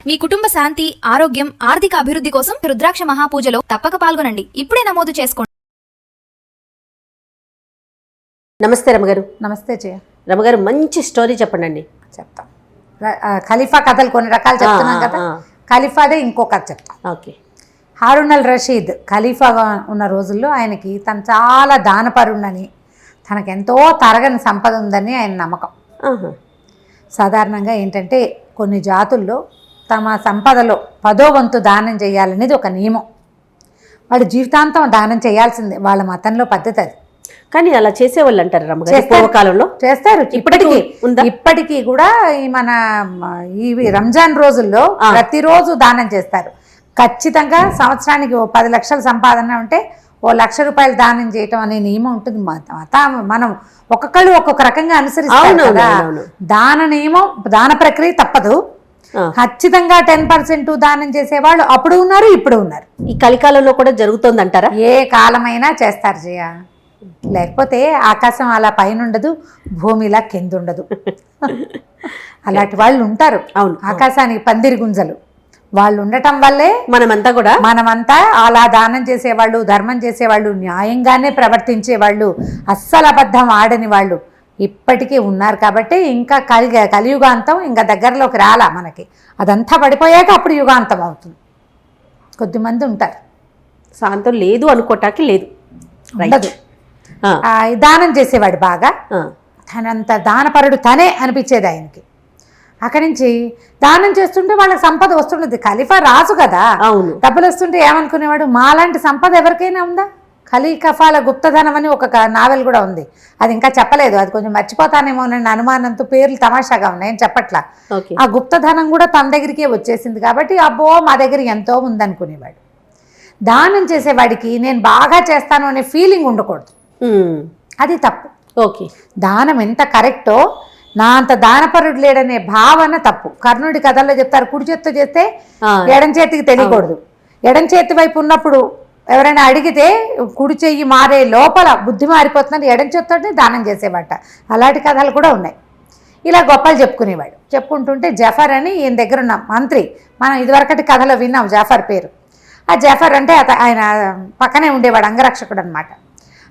మీ కుటుంబ శాంతి, ఆరోగ్యం, ఆర్థిక అభివృద్ధి కోసం రుద్రాక్ష మహాపూజలో తప్పక పాల్గొనండి. ఇప్పుడే నమోదు చేసుకోండి. నమస్తే రమగారు. నమస్తే జయ. రమగారు, మంచి స్టోరీ చెప్పండి. చెప్తాం. ఖలీఫా కథలు కొన్ని రకాలు చెప్తున్నాం కదా, ఖలీఫాదే ఇంకో కథ చెప్తాం. ఓకే. హారూన్ అల్ రషీద్ ఖలీఫాగా ఉన్న రోజుల్లో ఆయనకి తను చాలా దానపరుణని, తనకెంతో తరగని సంపద ఉందని ఆయన నమ్మకం. సాధారణంగా ఏంటంటే కొన్ని జాతుల్లో తమ సంపదలో 10వ వంతు దానం చేయాలనేది ఒక నియమం. వాళ్ళు జీవితాంతం దానం చేయాల్సిందే, వాళ్ళ మతంలో పద్ధతి అది. కానీ అలా చేసేవాళ్ళు అంటారు రమగారు, పూర్వకాలంలో చేస్తారు. ఇప్పటికీ కూడా మన ఈ రంజాన్ రోజుల్లో ప్రతిరోజు దానం చేస్తారు. ఖచ్చితంగా సంవత్సరానికి 10 లక్షల సంపాదన ఉంటే 1 లక్ష రూపాయలు దానం చేయటం అనే నియమం ఉంటుంది. మనం ఒక్కొక్కళ్ళు ఒక్కొక్క రకంగా అనుసరిస్తారు కదా. దాన నియమం, దాన ప్రక్రియ తప్పదు. ఖచ్చితంగా 10% దానం చేసేవాళ్ళు అప్పుడు ఉన్నారు, ఇప్పుడు ఉన్నారు. ఈ కలికాలంలో కూడా జరుగుతుంది అంటారా? ఏ కాలమైనా చేస్తారు జయ. లేకపోతే ఆకాశం అలా పైన ఉండదు, భూమి ఇలా కింద ఉండదు. అలాంటి వాళ్ళు ఉంటారు. అవును, ఆకాశానికి పందిరి గుంజలు వాళ్ళు ఉండటం వల్లే మనమంతా అలా దానం చేసేవాళ్ళు, ధర్మం చేసేవాళ్ళు, న్యాయంగానే ప్రవర్తించేవాళ్ళు, అస్సలు అబద్ధం ఆడని వాళ్ళు ఇప్పటికీ ఉన్నారు. కాబట్టి ఇంకా కలియుగాంతం ఇంకా దగ్గరలోకి రాలా మనకి. అదంతా పడిపోయాక అప్పుడు యుగాంతం అవుతుంది. కొద్దిమంది ఉంటారు. శాంతం లేదు అనుకోటానికి లేదు, ఉండదు. దానం చేసేవాడు బాగా, తనంత దానపరుడు తనే అనిపించేది ఆయనకి. అక్కడి నుంచి దానం చేస్తుంటే వాళ్ళకి సంపద వస్తుండేది. ఖలీఫా రాజు కదా, అవును, డబ్బులు వస్తుంటే ఏమనుకునేవాడు, మాలాంటి సంపద ఎవరికైనా ఉందా? ఖలీఫాల గుప్తధనం అని ఒక నావెల్ కూడా ఉంది, అది ఇంకా చెప్పలేదు. అది కొంచెం మర్చిపోతానేమో నన్ను అనుమానంతో, పేర్లు తమాషాగా ఉన్నాయి, ఏం చెప్పట్లా. ఆ గుప్తధనం కూడా తన దగ్గరికే వచ్చేసింది కాబట్టి అబ్బో మా దగ్గర ఎంతో ఉందనుకునేవాడు. దానం చేసేవాడికి నేను బాగా చేస్తాను అనే ఫీలింగ్ ఉండకూడదు, అది తప్పు. ఓకే, దానం ఎంత కరెక్టో నా అంత దానపరుడు లేడనే భావన తప్పు. కర్ణుడి కథల్లో చెప్తారు, కుడి చేతితో చేస్తే ఎడం చేతికి తెలియకూడదు. ఎడం చేతి వైపు ఉన్నప్పుడు ఎవరైనా అడిగితే కుడి చెయ్యి మారే లోపల బుద్ధి మారిపోతుందని ఎడం చేతితోనే దానం చేసేవాట. అలాంటి కథలు కూడా ఉన్నాయి. ఇలా గొప్పలు చెప్పుకునేవాడు. చెప్పుకుంటుంటే జఫర్ అని ఈయన దగ్గర ఉన్న మంత్రి, మనం ఇదివరకటి కథలో విన్నాం జఫర్ పేరు. ఆ జఫర్ అంటే ఆయన పక్కనే ఉండేవాడు, అంగరక్షకుడు అనమాట.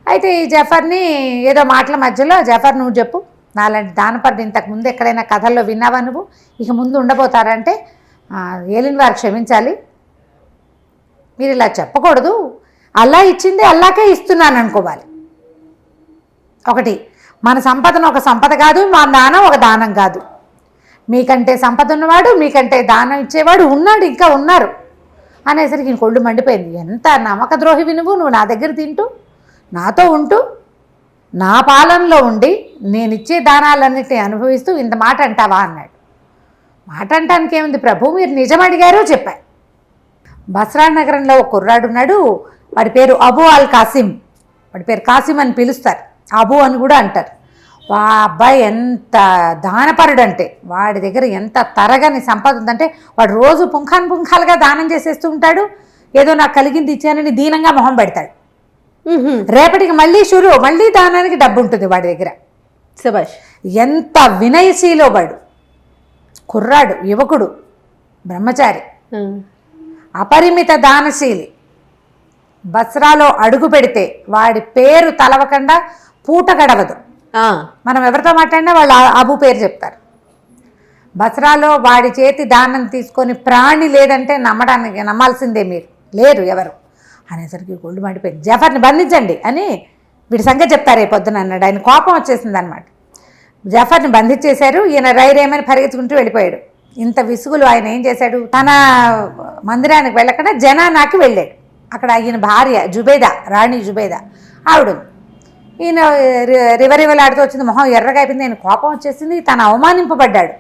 అయితే ఈ జఫర్ని ఏదో మాటల మధ్యలో, జఫర్ నువ్వు చెప్పు, నాలాంటి దానపరుడు ఇంతకు ముందు ఎక్కడైనా కథల్లో విన్నావా నువ్వు, ఇక ముందు ఉండబోతారంటే, ఏలిన వారు క్షమించాలి, మీరు ఇలా చెప్పకూడదు, అల్లా ఇచ్చింది అల్లాకే ఇస్తున్నాను అనుకోవాలి. ఒకటి, మన సంపదను ఒక సంపద కాదు, మా దానం ఒక దానం కాదు. మీకంటే సంపద ఉన్నవాడు, మీకంటే దానం ఇచ్చేవాడు ఉన్నాడు, ఇంకా ఉన్నారు అనేసరికి ఇంకొళ్ళు మండిపోయింది. ఎంత నమ్మక ద్రోహివి నువ్వు నా దగ్గర తింటూ, నాతో ఉంటూ, నా పాలనలో ఉండి నేనిచ్చే దానాలన్నిటిని అనుభవిస్తూ ఇంత మాట అంటావా అన్నాడు. మాట అంటానికి ఏముంది ప్రభు, మీరు నిజం అడిగారో చెప్పారు. బస్రా నగరంలో ఒక కుర్రాడు ఉన్నాడు, వాడి పేరు అబూ అల్ కాసిం. వాడి పేరు కాసిం అని పిలుస్తారు, అబూ అని కూడా అంటారు. వా అబ్బాయి ఎంత దానపరుడు అంటే, వాడి దగ్గర ఎంత తరగని సంపద ఉందంటే, వాడు రోజు పుంఖాలుగా దానం చేసేస్తూ ఉంటాడు. ఏదో నాకు కలిగింది ఇచ్చానని దీనంగా మొహం పెడతాడు. రేపటికి మళ్ళీ దానానికి డబ్బు ఉంటుంది వాడి దగ్గర. శభాష్, ఎంత వినయశీలో వాడు. కుర్రాడు, యువకుడు, బ్రహ్మచారి, అపరిమిత దానశీలి. బస్రాలో అడుగు పెడితే వాడి పేరు తలవకుండా పూట గడవదు. మనం ఎవరితో మాట్లాడినా వాళ్ళు అబూ పేరు చెప్తారు. బస్రాలో వాడి చేతి దానం తీసుకొని ప్రాణి లేదంటే నమ్మాల్సిందే, మీరు లేరు ఎవరు అనేసరికి గొళ్ళు మండిపోయింది. జఫర్ని బంధించండి అని వీడి సంగతి చెప్తారు రేపు పొద్దున అన్నాడు. ఆయన కోపం వచ్చేసింది అనమాట. జఫర్ని బంధించేశారు. ఈయన రైరేమని పరిగెత్తుకుంటూ వెళ్ళిపోయాడు. ఇంత విసుగులు ఆయన ఏం చేశాడు, తన మందిరానికి వెళ్ళకుండా జనానాకి వెళ్ళాడు. అక్కడ ఈయన భార్య జుబేదా, రాణి జుబేదా ఆవిడ. ఈయన రివరివలాడుతూ వచ్చింది, మొహం ఎర్రగా అయిపోయింది. ఆయన కోపం వచ్చేసింది. తను అవమానింపబడ్డాడు.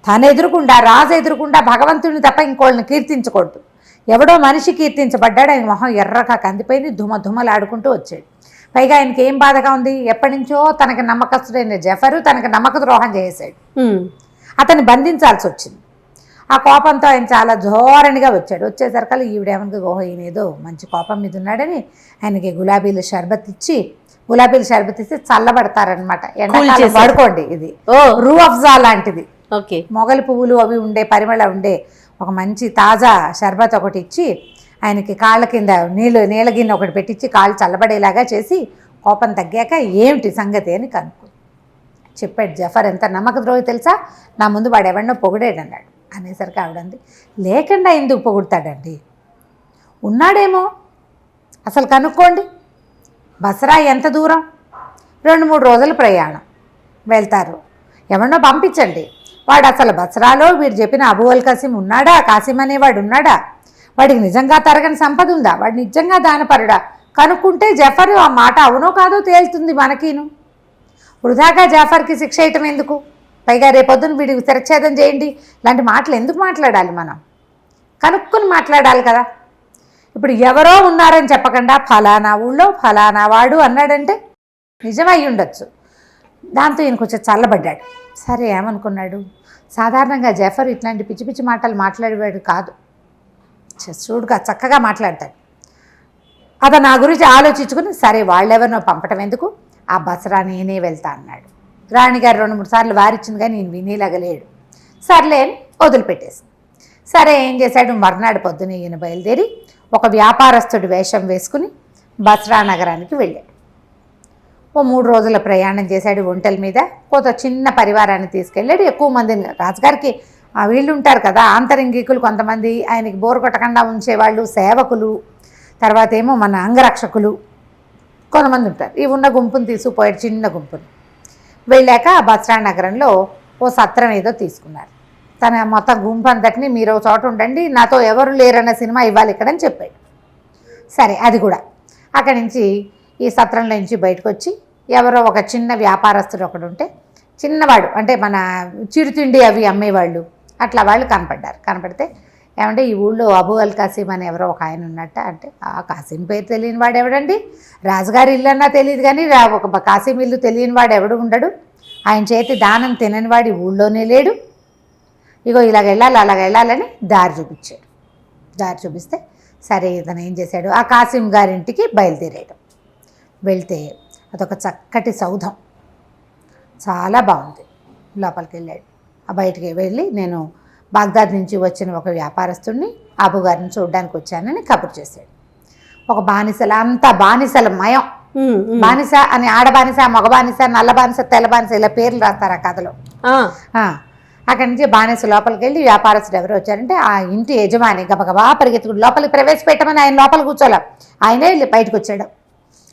తను ఎదురుకుండా, రాజు ఎదురుకుండా భగవంతుడిని తప్ప ఇంకోళ్ళని కీర్తించకూడదు. ఎవడో మనిషి కీర్తించబడ్డాడు. ఆయన మొహం ఎర్రగా కందిపోయింది. ధుమధుమలాడుకుంటూ వచ్చాడు. పైగా ఆయనకి ఏం బాధగా ఉంది, ఎప్పటి నుంచో తనకి నమ్మకస్తుడైన జఫరు తనకి నమ్మక ద్రోహం చేశాడు. అతన్ని బంధించాల్సి వచ్చింది. ఆ కోపంతో ఆయన చాలా ధోరణిగా వచ్చాడు. వచ్చేసరికి ఈవిడేమనుకో, ఓహో ఈయన ఏదో మంచి కోపం మీద ఉన్నాడని ఆయనకి గులాబీల షర్బత్ ఇచ్చి చల్లబడతారనమాట. ఎండాకాలం పడుకోండి, ఇది రూ అఫ్జా లాంటిది, మొగలి పువ్వులు అవి ఉండే పరిమళ ఉండే ఒక మంచి తాజా షర్బత్ ఒకటి ఇచ్చి ఆయనకి కాళ్ళ కింద నీళ్ళ గిన్నె ఒకటి పెట్టించి కాళ్ళు చల్లబడేలాగా చేసి కోపం తగ్గాక ఏమిటి సంగతి అని కనుక్కో చెప్పాడు. జఫర్ ఎంత నమ్మక ద్రోహి తెలుసా, నా ముందు వాడు ఎవరినో పొగిడాడు అన్నాడు. అనేసరికి ఆవిడంది, లేకుండా ఎందుకు పొగుడతాడండి, ఉన్నాడేమో అసలు కనుక్కోండి. బసరా ఎంత దూరం, 2-3 రోజుల ప్రయాణం, వెళ్తారు, ఎవరినో పంపించండి. వాడు అసలు బసరాలో వీడు చెప్పిన అబూ అల్ కాసిం ఉన్నాడా, కాసిం అనేవాడు ఉన్నాడా, వాడికి నిజంగా తరగని సంపద ఉందా, వాడు నిజంగా దానపరుడా, కనుక్కుంటే జఫర్ ఆ మాట అవునో కాదో తేలుతుంది మనకిను. వృధాగా జాఫర్కి శిక్ష వేయటం ఎందుకు, పైగా రేపొద్దున వీడికి శిరచ్ఛేదం చేయండి, ఇలాంటి మాటలు ఎందుకు మాట్లాడాలి, మనం కనుక్కొని మాట్లాడాలి కదా. ఇప్పుడు ఎవరో ఉన్నారని చెప్పకుండా ఫలానా ఊళ్ళో ఫలానా వాడు అన్నాడంటే నిజమై ఉండొచ్చు. దాంతో ఈయన కొంచెం చల్లబడ్డాడు. సరే ఏమనుకున్నాడు, సాధారణంగా జఫర్ ఇట్లాంటి పిచ్చి పిచ్చి మాటలు మాట్లాడేవాడు కాదు, చూడుగా చక్కగా మాట్లాడతాడు. అతను నా గురించి ఆలోచించుకుని సరే వాళ్ళెవరినో పంపటం ఎందుకు, ఆ బసరా నేనే వెళ్తా అన్నాడు. రాణిగారు 2-3 సార్లు వారిచ్చింది కానీ నేను వినేలాగలేడు. సర్లే అని వదిలిపెట్టేసి సరే ఏం చేశాడు, మర్నాడు పొద్దున ఈయన బయలుదేరి ఒక వ్యాపారస్తుడి వేషం వేసుకుని బసరా నగరానికి వెళ్ళాడు. ఓ 3 రోజుల ప్రయాణం చేశాడు ఒంటెల మీద. కొంత చిన్న పరివారాన్ని తీసుకెళ్ళాడు. ఎక్కువ మందిని, రాజుగారికి వీళ్ళు ఉంటారు కదా ఆంతరంగికులు కొంతమంది, ఆయనకి బోరు కొట్టకుండా ఉంచేవాళ్ళు, సేవకులు, తర్వాత ఏమో మన అంగరక్షకులు కొంతమంది ఉంటారు. ఈ ఉన్న గుంపును తీసుకుపోయాడు, చిన్న గుంపుని. వెళ్ళాక బసరా నగరంలో ఓ సత్రం ఏదో తీసుకున్నారు. తన మొత్తం గుంపు అంతటిని మీరు ఒక చోట ఉండండి, నాతో ఎవరు లేరన్న సినిమా ఇవ్వాలి ఇక్కడ అని చెప్పాడు. సరే అది కూడా అక్కడి నుంచి ఈ సత్రంలో నుంచి బయటకు వచ్చి ఎవరో ఒక చిన్న వ్యాపారస్తుడు ఒకడు ఉంటే, చిన్నవాడు అంటే మన చిరుతిండి అవి అమ్మేవాళ్ళు అట్లా వాళ్ళు కనపడ్డారు. కనపడితే ఏమంటే ఈ ఊళ్ళో అబూ అల్ కాసిం అని ఎవరో ఒక ఆయన ఉన్నట్ట అంటే, ఆ కాసిం పేరు తెలియని వాడు ఎవడండి, రాజుగారి ఇల్లు అన్నా తెలియదు కానీ ఒక కాసిం ఇల్లు తెలియని వాడు ఎవడు ఉండడు, ఆయన చేతి దానం తినని వాడి ఊళ్ళోనే లేడు, ఇగో ఇలాగ వెళ్ళాలి అలాగ వెళ్ళాలని దారి చూపించాడు. దారి చూపిస్తే సరే ఇతను ఏం చేశాడు, ఆ కాసిం గారింటికి బయలుదేరాడు. వెళ్తే అదొక చక్కటి సౌధం, చాలా బాగుంది. లోపలికి వెళ్ళాడు. ఆ బయటికి వెళ్ళి నేను బాగ్దాద్ నుంచి వచ్చిన ఒక వ్యాపారస్తుడిని అబు గారిని చూడడానికి వచ్చానని కబురు చేశాడు. ఒక బానిసల అంతా బానిసల మయం, బానిస అని ఆడ బానిస, మగ బానిస, నల్ల బానిస, తెల్ల బానిస ఇలా పేర్లు రాస్తారు ఆ కథలో. అక్కడి నుంచి బానిస లోపలికి వెళ్ళి వ్యాపారస్తుడు ఎవరు వచ్చారంటే ఆ ఇంటి యజమాని గబగబా పరిగెత్తుకుడు లోపలికి ప్రవేశపెట్టమని ఆయన లోపలికి కూర్చోలే, ఆయనే బయటకు వచ్చాడు.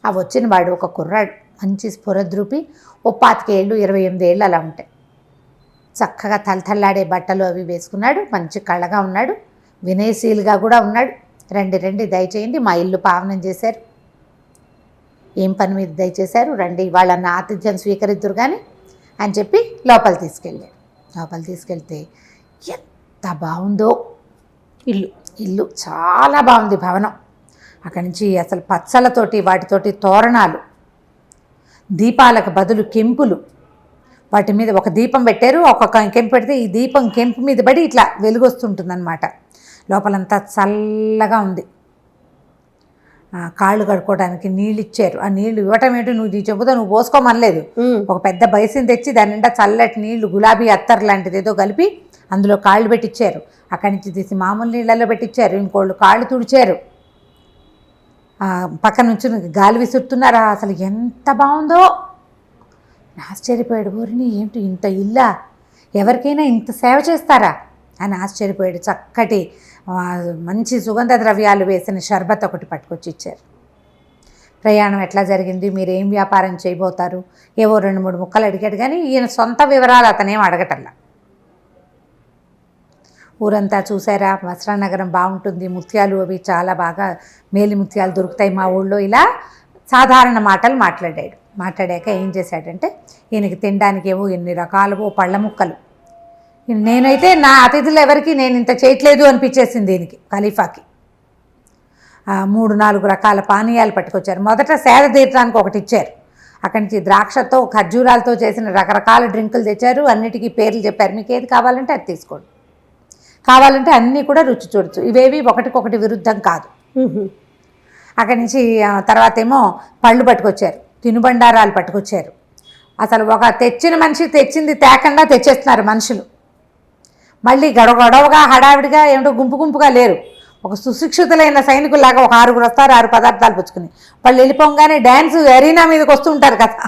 ఆ వచ్చిన వాడు ఒక కుర్రాడు, మంచి స్ఫురద్రూపి, 25 ఏళ్ళు 28 ఏళ్ళు అలా ఉంటాయి. చక్కగా తలతల్లాడే బట్టలు అవి వేసుకున్నాడు, మంచి కళ్ళగా ఉన్నాడు, వినయశీలుగా కూడా ఉన్నాడు. రండి దయచేయండి, మా ఇల్లు పావనం చేశారు, ఏం పని మీద దయచేశారు, రండి వాళ్ళన్న ఆతిథ్యం స్వీకరిద్దురు కానీ అని చెప్పి లోపల తీసుకెళ్ళాడు. లోపల తీసుకెళ్తే ఎంత బాగుందో ఇల్లు చాలా బాగుంది భవనం. అక్కడి నుంచి అసలు పచ్చలతోటి వాటితోటి తోరణాలు, దీపాలకు బదులు కెంపులు, వాటి మీద ఒక దీపం పెట్టారు, ఒక కెంపు పెడితే ఈ దీపం కెంపు మీద పడి ఇట్లా వెలుగొస్తుంటుందన్నమాట. లోపలంతా చల్లగా ఉంది. కాళ్ళు కడుక్కోవడానికి నీళ్ళు ఇచ్చారు. ఆ నీళ్లు ఇవ్వటం ఏంటి, నువ్వు చెబుతా నువ్వు పోసుకోమనలేదు, ఒక పెద్ద బైసిని తెచ్చి దాని నిండా చల్లటి నీళ్లు గులాబీ అత్తర్ లాంటిది ఏదో కలిపి అందులో కాళ్ళు పెట్టించారు. అక్కడి నుంచి తీసి మామూలు నీళ్ళల్లో పెట్టించారు. ఇంకోళ్ళు కాళ్ళు తుడిచారు, పక్కన నుంచి గాలి విసురుతున్నారా. అసలు ఎంత బాగుందో, ఆశ్చర్యపోయాడు. ఊరిని ఏంటి ఇంత ఇల్లా, ఎవరికైనా ఇంత సేవ చేస్తారా అని ఆశ్చర్యపోయాడు. చక్కటి మంచి సుగంధ ద్రవ్యాలు వేసిన షర్బత్ ఒకటి పట్టుకొచ్చి ఇచ్చారు. ప్రయాణం ఎట్లా జరిగింది, మీరు ఏం వ్యాపారం చేయబోతారు, ఏవో 2-3 ముక్కలు అడిగాడు కానీ ఈయన సొంత వివరాలు అతనేం అడగటల్లా. ఊరంతా చూసారా, బసరా నగరం బాగుంటుంది, ముత్యాలు అవి చాలా బాగా మేలి ముత్యాలు దొరుకుతాయి మా ఊళ్ళో, ఇలా సాధారణ మాటలు మాట్లాడాడు. మాట్లాడాక ఏం చేశాడంటే ఈయనకి తినడానికి ఏవో ఎన్ని రకాలవో పళ్ళ ముక్కలు, నేనైతే నా అతిథులు ఎవరికి నేను ఇంత చేయట్లేదు అనిపించేసింది దీనికి. ఖలీఫాకి 3-4 రకాల పానీయాలు పట్టుకొచ్చారు. మొదట సేద తీర్చడానికి ఒకటి ఇచ్చారు. అక్కడి నుంచి ద్రాక్షతో ఖర్జూరాలతో చేసిన రకరకాల డ్రింకులు తెచ్చారు. అన్నిటికీ పేర్లు చెప్పారు, మీకు ఏది కావాలంటే అది తీసుకోండి, కావాలంటే అన్నీ కూడా రుచి చూడొచ్చు, ఇవేవి ఒకటికొకటి విరుద్ధం కాదు. అక్కడి నుంచి తర్వాత ఏమో పళ్ళు పట్టుకొచ్చారు, తినుబండారాలు పట్టుకొచ్చారు. అసలు ఒక తెచ్చిన మనిషి తెచ్చింది తేకుండా తెచ్చేస్తున్నారు మనుషులు. మళ్ళీ గొడవగా హడావిడిగా ఏమిటో గుంపుగా లేరు. ఒక సుశిక్షితులైన సైనికుల్లాగా ఒక 6 వస్తారు, 6 పదార్థాలు పుచ్చుకుని. వాళ్ళు వెళ్ళిపోగానే డ్యాన్స్ ఎరీనా మీదకి వస్తూ ఉంటారు కదా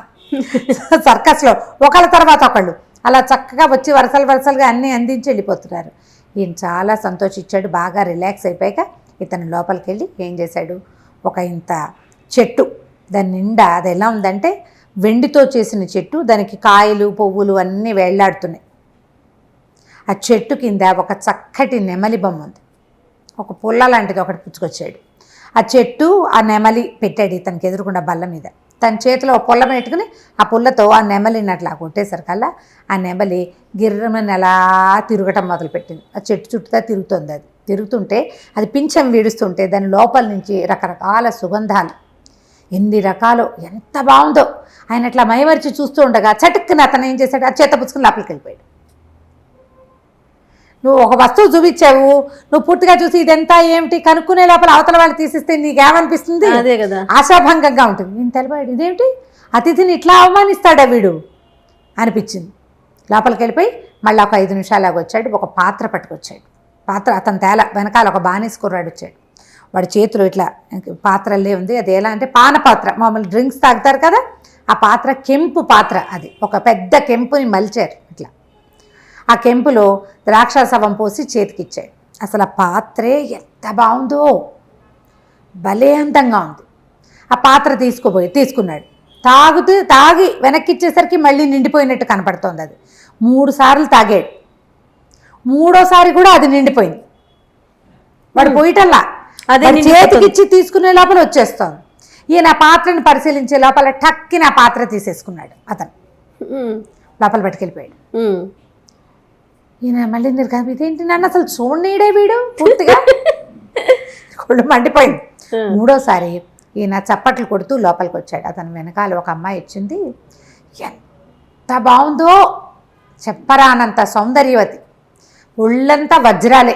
సర్కస్లో, ఒకళ్ళ తర్వాత ఒకళ్ళు అలా చక్కగా వచ్చి వరుసలుగా అన్నీ అందించి వెళ్ళిపోతున్నారు. ఈయన చాలా సంతోషించాడు. బాగా రిలాక్స్ అయిపోయాక ఇతను లోపలికి వెళ్ళి ఏం చేశాడు, ఒక ఇంత చెట్టు, దాని నిండా అది ఎలా ఉందంటే వెండితో చేసిన చెట్టు, దానికి కాయలు పువ్వులు అన్నీ వేళ్లాడుతున్నాయి. ఆ చెట్టు కింద ఒక చక్కటి నెమలి బొమ్మ ఉంది. ఒక పుల్ల లాంటిది ఒకటి పుచ్చుకొచ్చాడు. ఆ చెట్టు ఆ నెమలి పెట్టాడు ఇతనికి ఎదురుకుండా బల్ల మీద. తన చేతిలో పుల్ల పెట్టుకుని ఆ పుల్లతో ఆ నెమలిని అట్లా కొట్టేసరికల్లా ఆ నెమలి గిర్రమని అలా తిరగటం మొదలుపెట్టింది. ఆ చెట్టు చుట్టూ తిరుగుతుంది. అది తిరుగుతుంటే అది పింఛం వీడుస్తుంటే దాని లోపల నుంచి రకరకాల సుగంధాలు, ఎన్ని రకాలు, ఎంత బాగుందో. ఆయన అట్లా మైమరిచి చూస్తూ ఉండగా చటుక్కున అతను ఏం చేశాడు, ఆ చేత పుచ్చుకుని లోపలికి వెళ్ళిపోయాడు. నువ్వు ఒక వస్తువు చూపించావు, నువ్వు పూర్తిగా చూసి ఇదంతా ఏమిటి కనుక్కునే లోపల అవతల వాళ్ళు తీసిస్తే నీకేమనిపిస్తుంది? అదే కదా, ఆశాభంగంగా ఉంటుంది. నేను తెలిపాడు, ఇదేమిటి అతిథిని ఇట్లా అవమానిస్తాడా వీడు అనిపించింది. లోపలికి వెళ్ళిపోయి మళ్ళీ ఒక 5 నిమిషాలాగా వచ్చాడు. ఒక పాత్ర పట్టుకొచ్చాడు. పాత్ర అతను తేల వెనకాల ఒక బానిస కుర్రాడు వచ్చాడు. వాడి చేతిలో ఇట్లా పాత్రలే ఉంది. అది ఎలా అంటే పాన పాత్ర, మామూలు డ్రింక్స్ తాగుతారు కదా ఆ పాత్ర, కెంపు పాత్ర. అది ఒక పెద్ద కెంపుని మలిచారు ఇట్లా. ఆ కెంపులో ద్రాక్షాసవం పోసి చేతికిచ్చాడు. అసలు ఆ పాత్రే ఎంత బాగుందో, భలే అందంగా ఉంది. ఆ పాత్ర తీసుకున్నాడు. తాగి వెనక్కి ఇచ్చేసరికి మళ్ళీ నిండిపోయినట్టు కనపడుతోంది. అది 3 సార్లు తాగాడు. 3వసారి కూడా అది నిండిపోయింది. వాడు పోయిటల్లా అదే చేతికిచ్చి తీసుకునే లోపల వచ్చేస్తోంది. ఈయన పాత్రను పరిశీలించే లోపల టక్కిన ఆ పాత్ర తీసేసుకున్నాడు. అతను లోపల పట్టుకెళ్ళిపోయాడు. ఈయన మళ్ళీ ఇదేంటి నన్ను అసలు చూడనీడే వీడు పూర్తిగా కొళ్ళు మండిపోయింది. 3వసారి ఈయన చప్పట్లు కొడుతూ లోపలికి వచ్చాడు. అతను వెనకాల ఒక అమ్మాయి వచ్చింది. ఎంత బాగుందో చెప్పరానంత సౌందర్యవతి, ఒళ్ళంతా వజ్రాలే,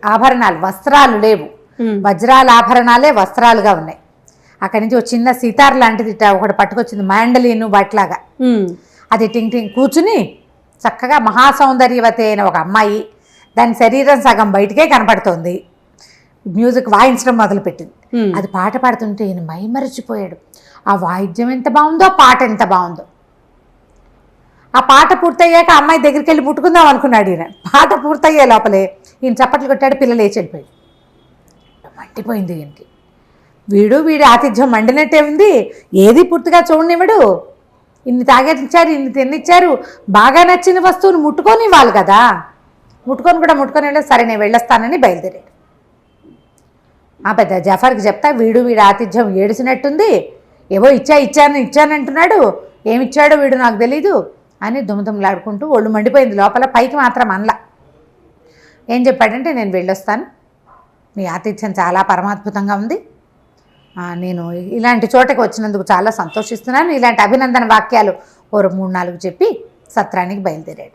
ఆభరణాలు, వస్త్రాలు లేవు, వజ్రాల ఆభరణాలే వస్త్రాలుగా ఉన్నాయి. అక్కడి నుంచి ఒక చిన్న సితార్ లాంటిది ఒకటి పట్టుకొచ్చింది, మ్యాండలీను బట్లాగా. అది టింగ్ టింగ్ కూర్చుని చక్కగా మహాసౌందర్యవతి అయిన ఒక అమ్మాయి, దాని శరీరం సగం బయటికే కనపడుతోంది. మ్యూజిక్ వాయించడం మొదలుపెట్టింది. అది పాట పాడుతుంటే ఈయన మైమరిచిపోయాడు. ఆ వాయిద్యం ఎంత బాగుందో, పాట ఎంత బాగుందో. ఆ పాట పూర్తయ్యాక అమ్మాయి దగ్గరికి వెళ్ళి ముట్టుకుందాం అనుకున్నాడు ఈయన. పాట పూర్తయ్యే లోపలే ఈయన చప్పట్లు కొట్టాడు. పిల్ల లేచి వెళ్ళిపోయాడు. మండిపోయింది ఈయనకి. వీడి ఆతిథ్యం మండినట్టే ఉంది. ఏది పూర్తిగా చూడనివ్వడు. ఇన్ని తాగేటిచ్చారు, ఇన్ని తిన్నిచ్చారు, బాగా నచ్చిన వస్తువును ముట్టుకొని ఇవ్వాలి కదా. ముట్టుకొని వెళ్ళి సరే నేను వెళ్ళొస్తానని బయలుదేరాడు. ఆ పెద్ద జఫర్కి చెప్తా, వీడి ఆతిథ్యం ఏడిసినట్టుంది, ఏవో ఇచ్చానంటున్నాడు, ఏమిచ్చాడో వీడు నాకు తెలీదు అని దుమ్ములాడుకుంటూ ఒళ్ళు మండిపోయింది లోపల. పైకి మాత్రం అనలా. ఏం చెప్పాడంటే, నేను వెళ్ళొస్తాను, మీ ఆతిథ్యం చాలా పరమాద్భుతంగా ఉంది, నేను ఇలాంటి చోటకి వచ్చినందుకు చాలా సంతోషిస్తున్నాను, ఇలాంటి అభినందన వాక్యాలు 3-4 చెప్పి సత్రానికి బయలుదేరాడు.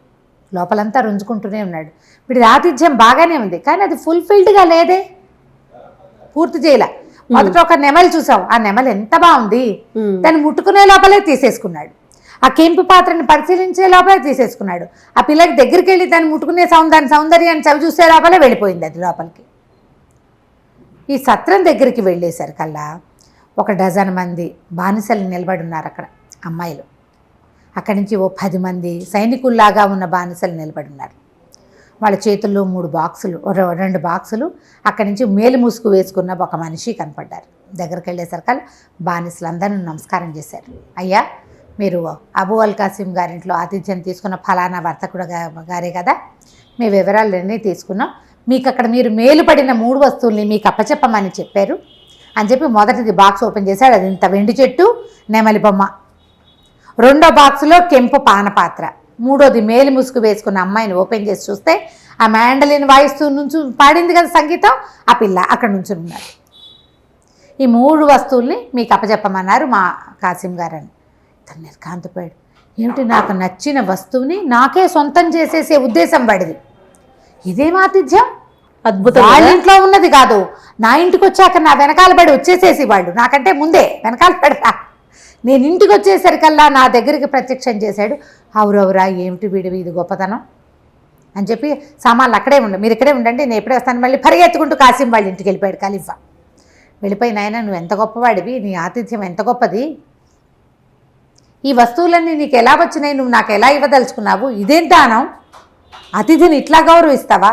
లోపలంతా రుంజుకుంటూనే ఉన్నాడు. వీడి ఆతిథ్యం బాగానే ఉంది, కానీ అది ఫుల్ఫిల్డ్గా లేదే, పూర్తి చేయలే. మొదట ఒక నెమలి చూసాం, ఆ నెమలి ఎంత బాగుంది, దాన్ని ముట్టుకునే లోపలే తీసేసుకున్నాడు. ఆ కెంపు పాత్రని పరిశీలించే లోపలే తీసేసుకున్నాడు. ఆ పిల్లకి దగ్గరికి వెళ్ళి దాన్ని ముట్టుకునే దాని సౌందర్యాన్ని చవి చూసే లోపలే వెళ్ళిపోయింది అది లోపలికి. ఈ సత్రం దగ్గరికి వెళ్ళేసరికల్లా ఒక 1 డజన్ మంది బానిసలు నిలబడి ఉన్నారు అక్కడ, అమ్మాయిలు. అక్కడి నుంచి ఓ 10 మంది సైనికుల్లాగా ఉన్న బానిసలు నిలబడి ఉన్నారు. వాళ్ళ చేతుల్లో 3 బాక్సులు, 2 బాక్సులు. అక్కడి నుంచి మేలు ముసుగు వేసుకున్న ఒక మనిషి కనపడ్డారు. దగ్గరికి వెళ్ళేసరికల్లా బానిసలందరూ నమస్కారం చేశారు. అయ్యా, మీరు అబూ అల్ కాసిం గారింట్లో ఆతిథ్యం తీసుకున్న ఫలానా వర్తకుడు గారే కదా, మీ వివరాలన్నీ తీసుకున్నాం, మీకు అక్కడ మీరు మేలుపడిన 3 వస్తువుల్ని మీకు అప్పచెప్పమని చెప్పారు అని చెప్పి మొదటిది బాక్స్ ఓపెన్ చేశాడు. అది ఇంత వెండి చెట్టు, నెమలి బొమ్మ. 2వ బాక్సులో కెంపు పానపాత్ర. 3వది మేలు ముసుగు వేసుకున్న అమ్మాయిని ఓపెన్ చేసి చూస్తే ఆ మ్యాండలిన్ వాయిస్తూ నుంచి పాడింది కదా సంగీతం, ఆ పిల్ల అక్కడ నుంచి ఉన్నారు. ఈ 3 వస్తువుల్ని మీకు అప్పచెప్పమన్నారు మా కాసిం గారని. తను నిర్కాంతపోయాడు. ఏమిటి, నాకు నచ్చిన వస్తువుని నాకే సొంతం చేసేసే ఉద్దేశం పడింది, ఇదేం ఆతిథ్యం, అద్భుతం. వాళ్ళ ఇంట్లో ఉన్నది కాదు, నా ఇంటికి వచ్చాక నా వెనకాల పడి వచ్చేసేసి వాళ్ళు, నాకంటే ముందే వెనకాల పడరా, నేను ఇంటికి వచ్చేసరికల్లా నా దగ్గరికి ప్రత్యక్షం చేశాడు. అవురవురా, ఏమిటి వీడివి ఇది గొప్పతనం అని చెప్పి సామాన్లు అక్కడే ఉండు, మీరు ఇక్కడే ఉండండి, నేను ఎప్పుడే వస్తాను. మళ్ళీ పరిగెత్తుకుంటూ కాసిం వాళ్ళ ఇంటికి వెళ్ళిపోయాడు ఖలీఫా. వెళ్ళిపోయి, నాయన నువ్వు ఎంత గొప్పవాడివి, నీ ఆతిథ్యం ఎంత గొప్పది, ఈ వస్తువులన్నీ నీకు ఎలా వచ్చినాయి, నువ్వు నాకు ఎలా ఇవ్వదలుచుకున్నావు, ఇదేం దానం, అతిథిని ఇట్లా గౌరవిస్తావా,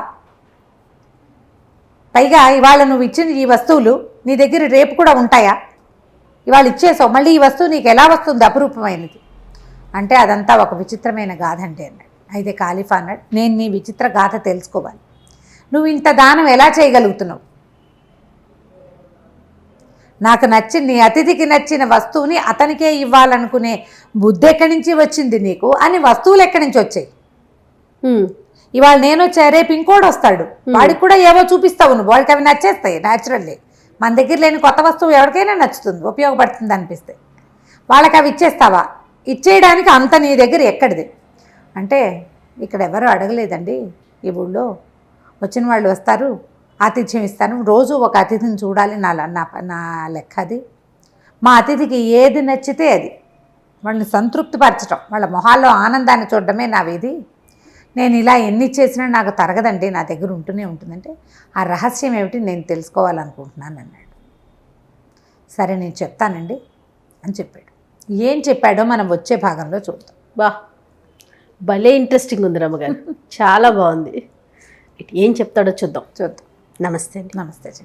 పైగా ఇవాళ నువ్వు ఇచ్చిన ఈ వస్తువులు నీ దగ్గర రేపు కూడా ఉంటాయా, ఇవాళ ఇచ్చేసావు, మళ్ళీ ఈ వస్తువు నీకు ఎలా వస్తుంది అపురూపమైనది అంటే అదంతా ఒక విచిత్రమైన గాథ అంటే అన్నాడు. అయితే ఖలీఫా అన్నాడు, నేను నీ విచిత్ర గాథ తెలుసుకోవాలి, నువ్వు ఇంత దానం ఎలా చేయగలుగుతున్నావు, నాకు నచ్చిన నీ అతిథికి నచ్చిన వస్తువుని అతనికే ఇవ్వాలనుకునే బుద్ధి ఎక్కడి నుంచి వచ్చింది నీకు, అని వస్తువులు ఎక్కడి నుంచి వచ్చాయి, ఇవాళ నేను వచ్చా రేపు ఇంకోటి వస్తాడు, వాడికి కూడా ఏవో చూపిస్తావు నువ్వు, వాడికి అవి నచ్చేస్తాయి న్యాచురల్లీ. మన దగ్గర లేని కొత్త వస్తువు ఎవరికైనా నచ్చుతుంది, ఉపయోగపడుతుంది అనిపిస్తే, వాళ్ళకి అవి ఇచ్చేస్తావా, ఇచ్చేయడానికి అంత నీ దగ్గర ఎక్కడిది అంటే, ఇక్కడ ఎవరు అడగలేదండి, ఈ ఊళ్ళో వచ్చిన వాళ్ళు వస్తారు, ఆతిథ్యం ఇస్తాను, రోజు ఒక అతిథిని చూడాలి, నా లెక్క అది, మా అతిథికి ఏది నచ్చితే అది, వాళ్ళని సంతృప్తిపరచడం, వాళ్ళ మొహాల్లో ఆనందాన్ని చూడడమే నా విధి, నేను ఇలా ఎన్ని చేసినా నాకు తరగదండి, నా దగ్గర ఉంటూనే ఉంటుందంటే, ఆ రహస్యం ఏమిటి నేను తెలుసుకోవాలనుకుంటున్నాను అన్నాడు. సరే నేను చెప్తానండి అని చెప్పాడు. ఏం చెప్పాడో మనం వచ్చే భాగంలో చూద్దాం. బా, భలే ఇంట్రెస్టింగ్ ఉంది రమ్మగారు, చాలా బాగుంది. ఏం చెప్తాడో చూద్దాం. చూద్దాం. నమస్తే అండి. నమస్తే జీ.